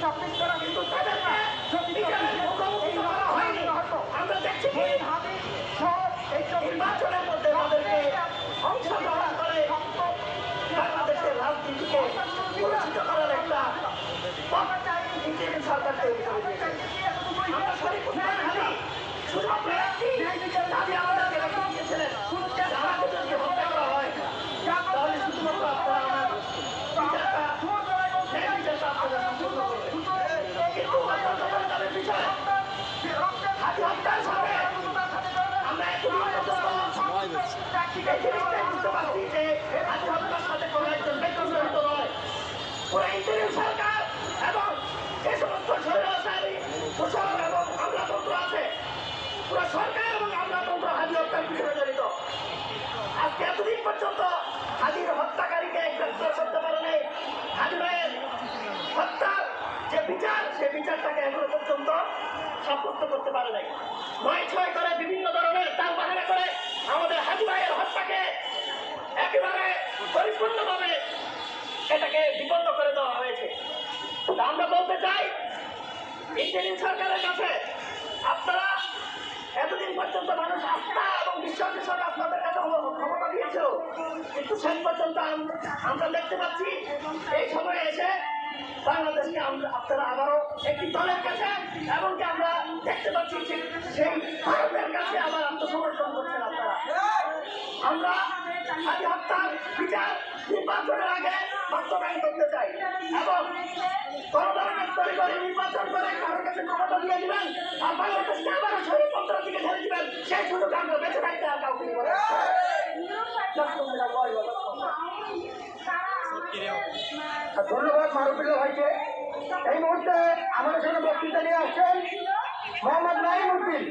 কিন্তু তাদেরকে বিচারের মুখোমুখি করা হয়নি। আমরা দেখছি নির্বাচনের মধ্যে তাদেরকে অংশগ্রহণ করে বাংলাদেশের রাজনীতিকে পরিচিত করার একটা সরকার তৈরি করে দিয়েছে। আমরা শরীফ উসমান হাদি সুযোগ পেয়েছি, দাবি আমাদেরকে রেখে দিয়েছিলেন, আমাকে যদি হত্যা করা হয় তাহলে শুধুমাত্র আপনারা আমার বিচারটা আপনারা সম্পূর্ণ করবেন। কিন্তু তাদের বিষয় হাদি হত্যার সাথে আমরা বুঝতে পারছি যে হাদি হত্যার সাথে কোনো একজন ব্যক্তি জড়িত নয়। পুরো ইন্টারিম সরকার এবং যে সমস্ত স্বৈরাচারী শোষণ এবং আমলাতন্ত্র আছে, পুরো সরকার এবং আমলাতন্ত্র হাদি হত্যার পিছনে জড়িত। আজকে এতদিন পর্যন্ত হাদির হত্যাকারীকে গ্রেফতার করতে পারে নাই। হাদি ভাইয়ের হত্যার যে বিচার, সে বিচারটাকে এখনো পর্যন্ত সাব্যস্ত করতে পারে নাই। নয় ছয় করে বিভিন্ন ধরনের তার বাহানা করে আমাদের হাদি ভাইয়ের হত্যাকে একেবারে পরিপূর্ণভাবে এটাকে বিপন্ন করে দেওয়া হয়েছে। আমরা বলতে চাই ইন্টারিম সরকারের কাছে, আপনারা এতদিন পর্যন্ত মানুষ আস্থা এবং বিশ্বাসের সাথে আপনাদের কাছে ক্ষমতা দিয়েছিল, কিন্তু শেষ পর্যন্ত আমরা দেখতে পাচ্ছি এই সময়ে এসে বাংলাদেশকে আপনারা আবারও একটি দলের কাছে, এমনকি আমরা দেখতে পাচ্ছি সেই ভারতের কাছে আবার আত্মসমর্পণ করছেন আপনারা। আমরা হাদি হত্যার বিচার নির্বাচনের আগে বাস্তবায়ন করতে চাই এবং কোন ধরনের তরিগরি নির্বাচন করে কারোর কাছে ক্ষমতা দিয়ে দিবেন আর বাংলাদেশকে আবারও শরীরপত্র দিকে ঢেলে দিবেন, সেই সুযোগ আমরা বেঁচে থাকতে আর কাউকে দিব না। ধন্যবাদ মারুফুল্লাহ ভাইকে। এই মুহূর্তে আমাদের সঙ্গে বক্তৃতা নিয়ে আসছেন মোহাম্মদ নাইমুদ্দিন,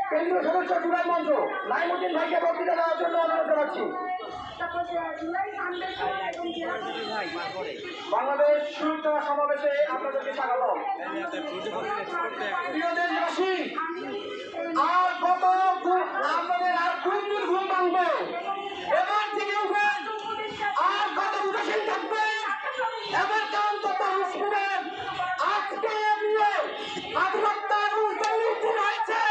কেন্দ্রীয় সদস্য জুলাই মঞ্চ। নাইমুদ্দিন ভাইকে বক্তৃতা দেওয়ার জন্য অনুরোধ জানাচ্ছি। বাংলাদেশ সুরক্ষা সমাবেশে আপনাদেরকে স্বাগতম। প্রিয় দেশবাসী, আর কত আপনাদের আর কোন দিন ঘুম ভাঙবে? এবার থেকে উঠবেন, আর কত উদাসীন থাকবে? এবার কাম কত উঠবেন? আজকে নিয়ে আত্মহত্যার দিন হয়েছে,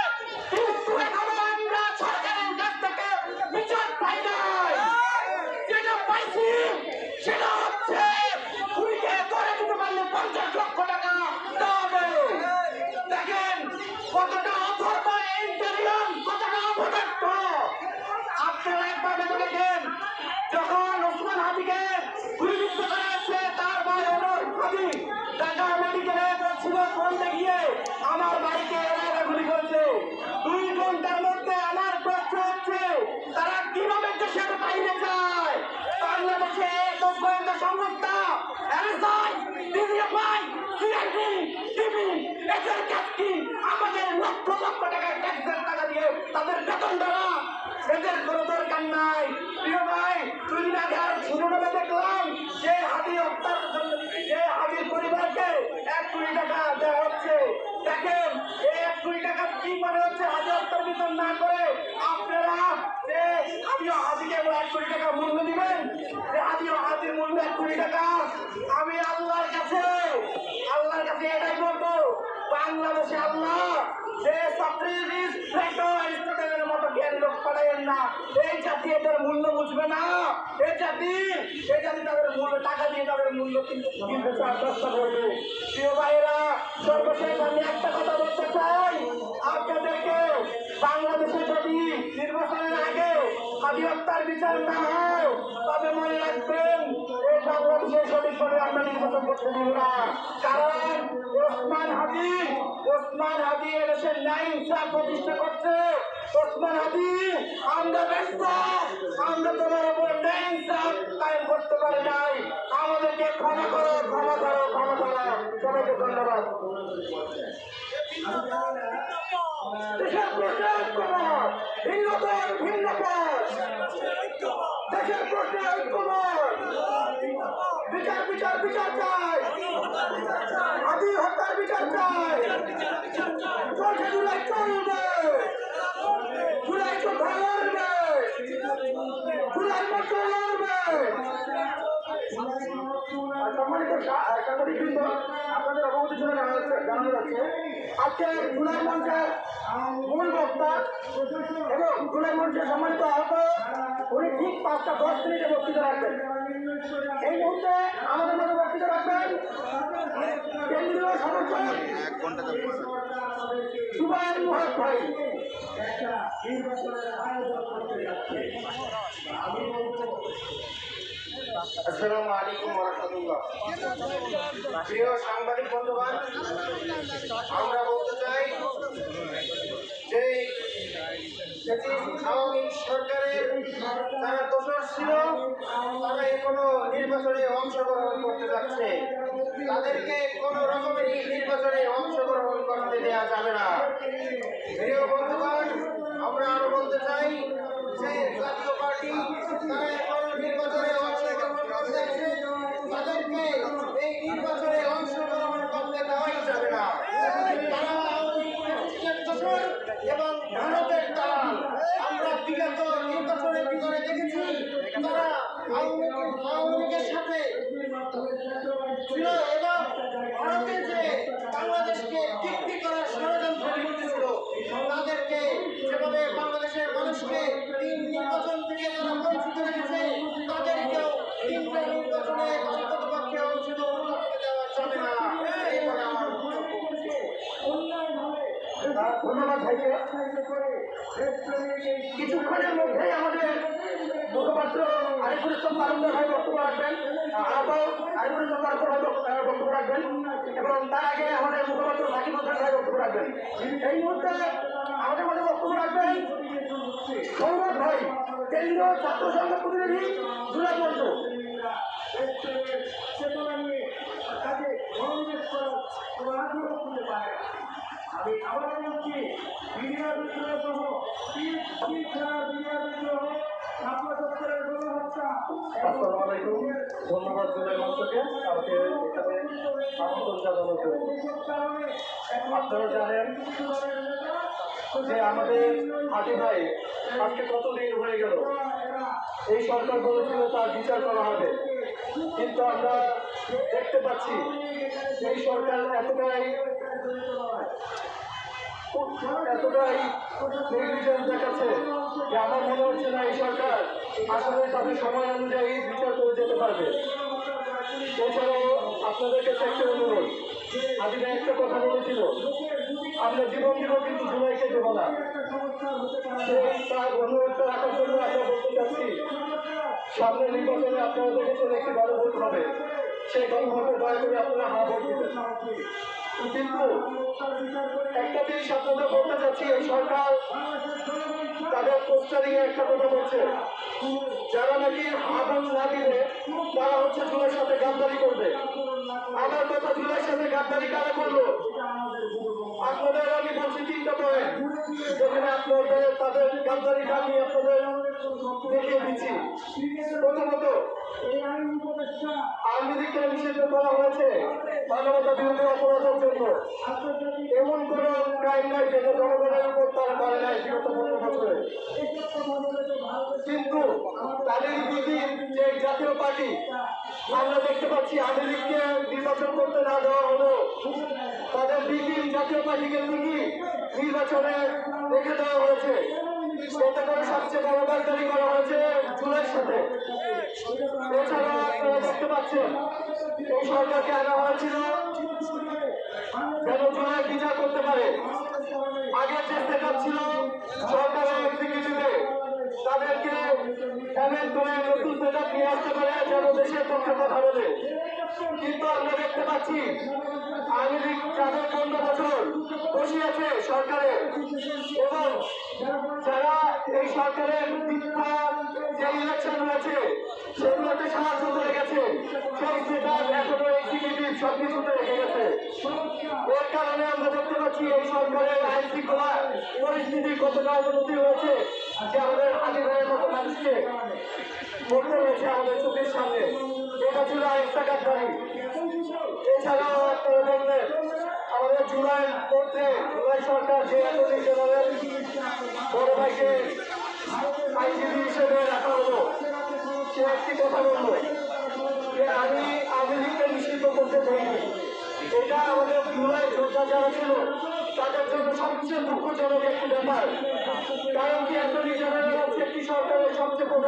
কিন্তু এখনো আমরা সরকারের কাছ থেকে বিচার পাই নাই। যেটা পাইছি সেটা হচ্ছে খুনিকে ধরে দিতে পারলে 50 লক্ষ টাকা দেওয়া হবে। দেখেন কতটা অথর্ব ইন্টারিয়াম, কতটা অপদার্থ। আপনারা একবার ভেবে দেখেন, যখন ওসমান হাদিকে গুলিবিদ্ধ করা হয়েছে, তার ভাই ওমর হাদি ঢাকা মেডিকেলে ছিল ফোনতে গিয়ে আমার বাড়িতে এরা গুলি করেছে। 2 ঘন্টার মধ্যে আমার প্রশ্ন হচ্ছে তারা কিভাবে দেশের বাইরে যায়? বাংলাদেশে গোয়েন্দা সংস্থা এনএসআই, ডিজিএফআই, সিআইডি, টিভি এদের কাজ কি? আমাদের লক্ষ লক্ষ টাকা ট্যাক্সের টাকা দিয়ে তাদের বেতন দেওয়া, এদের কোনো দরকার নাই। প্রিয় ভাই, 2 দিন আগে আর শিরোনামে দেখলাম যে হাদি হত্যার জন্য যে হাদির পরিবারকে 1 কোটি টাকা দেওয়া হচ্ছে। দেখেন এই 1 কোটি টাকা কি মনে হচ্ছে? হাদি হত্যার বিচার না করে আপনারা যে হাদিকে 1 কোটি টাকা মূল্য দিবেন, যে হাদির মূল্য 1 কোটি টাকা। আমি আল্লাহর কাছে এটাই বলবো, বাংলাদেশে আল্লাহ যে স্টুডেন্টের মতো জ্ঞান লোক পাঠাইয়েন না। এই জাতি এদের মূল্য বুঝবে না। এই জাতি তাদের মূল্য টাকা দিয়ে তাদের মূল্য কিন্তু চেষ্টা করবে। প্রিয় ভাইয়েরা, সর্বশেষ আমি একটা কথা বলতে চাই আপনাদেরকে, বাংলাদেশে যদি নির্বাচনের আগে হাদি হত্যার বিচার না হয়, তবে মনে রাখবেন এই বাংলাদেশের সঠিকভাবে আমরা নির্বাচন করতে দিব না। কারণ ওসমান হাদি এদেশের ন্যায় ইনসাফ প্রতিষ্ঠা করছে। ওসমান হাদি, আমরা ব্যস্ত, আমরা তোমার উপর ন্যায় ইনসাফ কায়েম করতে পারি নাই। আমাদেরকে ক্ষমা করো। সবাইকে ধন্যবাদ। দেশের প্রশ্নে ঐক্যমত, ভিন্ন দল ভিন্ন পথ। দেশের প্রশ্নে ঐক্যমত, বিচার চাই, হাদি হত্যার বিচার চাই। চলছে জুলাই, চলবে জুলাই, তো ধরবে জুলাই, মতো লড়বে। সম্মানিত সাংবাদিকবৃন্দ, আপনাদের কিছু জানানো যাচ্ছে। আজকে জুলাই মঞ্চের মূল বক্তা এবং জুলাই মঞ্চের সম্মানিত আহ্বায়ক উনি ঠিক 5:10 বক্তৃতা রাখবেন। এই মুহূর্তে আমাদের মধ্যে বক্তৃতা রাখবেন কেন্দ্রীয় সদস্য সুবাইর মুহাদ ভাই। আসসালামু আলাইকুম ওয়া রাহমাতুল্লাহ। প্রিয় সাংবাদিক বন্ধুগণ, আমরা বলতে চাই যে আওয়ামী সরকারের যারা দোষর ছিল তারা এখনো নির্বাচনে অংশগ্রহণ করতে যাচ্ছে, তাদেরকে কোনো রকমের এই নির্বাচনে অংশগ্রহণ করতে দেওয়া যাবে না। প্রিয় বন্ধুগণ, আমরা আরো বলতে চাই যে জাতীয় পার্টি তারা এখনো নির্বাচনে অংশগ্রহণ করতে যাচ্ছে, তাদেরকে এই নির্বাচনে অংশগ্রহণ করতে দেওয়াই যাবে না। তারা আওয়ামী লীগের দোষর এবং ভারতের দালাল। আমরা বিগত নির্বাচনের ভিতরে দেখেছি তারা আওয়ামী লীগের সাথে ছিল এবং ভারতে যে বাংলাদেশকে বিক্রি করার ষড়যন্ত্র করতেছিল, তাদেরকে যেভাবে বাংলাদেশের মানুষকে 3 নির্বাচন থেকে তারা বঞ্চিত রেখেছে, তাদেরকেও 3টা নির্বাচনে অন্ততপক্ষে অংশগ্রহণ করতে দেওয়া যাবে না। এই বলে আমার বক্তব্য। ধন্যবাদ ভাইকে। কিছুক্ষণের মধ্যেই আমাদের মুখপাত্র আরিফুল ইসলাম তালুকদার ভাই বক্তব্য রাখবেন, আরিফুল ইসলাম তালুকদার ভাই বক্তব্য রাখবেন এবং তার আগে আমাদের মুখপাত্র সাকিব হোসেন ভাই বক্তব্য রাখবেন। এই মুহূর্তে আমাদের মধ্যে বক্তব্য রাখবেন সৌরভ ভাই, কেন্দ্রীয় ছাত্র সংঘের প্রতিনিধি, জুলাই মঞ্চ। আমি আবার বলছি, মিডিয়া বিদ্রোহ সহ ছাত্র দপ্তরের গণহত্যা। আসসালামু আলাইকুম। ধন্যবাদ জুলাই মঞ্চকে আমাকে এখানে আমন্ত্রণ জানানোর জন্য। আপনারা জানেন যে আমাদের হাজি ভাই আজকে কতদিন হয়ে গেল এই সরকার বলেছিল তার বিচার করা হবে, কিন্তু আমরা দেখতে পাচ্ছি এই সরকার এতটাই নেগলিজেন্স দেখাচ্ছে যে আমার মনে হচ্ছে না এই সরকার আসলে তাদের সময় অনুযায়ী বিচার করে যেতে পারবে। এছাড়াও আপনাদের কাছে একটা অনুরোধ, আজকে একটা কথা বলেছিল আমরা জীবন দিব কিন্তু জুলাইকে দেবো না, সেই তার অনুরোধটা রাখার জন্য আমরা বলতে চাচ্ছি সামনের নির্বাচনে আপনারা দেখেছেন একটি গণভোট হবে, সেই গণভোটে দয়া করে আপনারা হা ভোট দিবেন। কিন্তু একটা জিনিস আপনাদের বলতে চাচ্ছি, এই সরকার তাদের পোস্টারিং একটা কথা বলছে, যারা নাকি আগুন না দিলে তারা হচ্ছে জুলাইয়ের সাথে গাদ্দারি করবে। আমার কথা, জুলাইয়ের সাথে গাদ্দারি কারা করলো? আপনাদের আমি বলছি 3টা পয়েন্ট, যেখানে আপনাদের তাদের গাদ্দারিটা আমি আপনাদের দেখিয়ে দিচ্ছি। প্রথমত, আওয়ামী লীগকে নিষিদ্ধ করা হয়েছে মানবতা বিরোধী অপরাধের জন্য। এমন কোন ক্রাইম নাই যেটা জনগণের উপর তারা করে নাই বিগত 15 বছরে। কিন্তু তাদের দিকে যে জাতীয় পার্টি, আমরা দেখতে পাচ্ছি আওয়ামী লীগকে নির্বাচন করতে না দেওয়া হলো, তাদের দিকে জাতীয় পার্টিকে দিকে নির্বাচনে রেখে দেওয়া হয়েছে। এতে করে সবচেয়ে বড় গাদ্দারি করা হয়েছে জুলাইয়ের সাথে। এছাড়া আপনারা দেখতে পাচ্ছেন এই সরকারকে আনা হয়েছিল যেন জুলাই বিচার করতে পারে। আগের যে সেটআপ ছিল সরকারের এক্সিকিউটিভে, তাদেরকে এমন করে নতুন সেটআপ নিয়ে আসতে পারে যেন দেশের পক্ষে কথা বলে। কিন্তু আমরা দেখতে পাচ্ছি আওয়ামী লীগ যাদের 15 বছর বসে আছে সরকারে এবং যারা এই সরকারের মিথ্যা যে ইলেকশন হয়েছে সেগুলোতে সাহায্য করে গেছে, সেই সেটআপ এখনো এক্সিকিউটিভ সবকিছুতে রেখে গেছে। এর কারণে আমরা দেখতে পাচ্ছি এই সরকারের আইন শৃঙ্খলা পরিস্থিতি কতটা অবনতি হয়েছে যে আমাদের হাজি ভাইয়ের মতো মানুষকে মরতে হয়েছে আমাদের চোখের সামনে। এটা ছিল আরেকটা গাদ্দারি। এছাড়াও আপনারা দেখলেন আমাদের জুলাই মধ্যে জুলাই সরকার যে অ্যাটর্নি জেনারেল বড় ভাইকে আইনজীবী হিসেবে রাখা হলো, সে একটি কথা বলল যে আমি আওয়ামী লীগকে নিষিদ্ধ করতে চাইনি, এটা আমাদের জুলাই যোদ্ধা যারা ছিল তাদের জন্য সবচেয়ে দুঃখজনক একটি ব্যাপার। কারণ কি এত নির্যাতনের একটি সরকারের সবচেয়ে প্রধান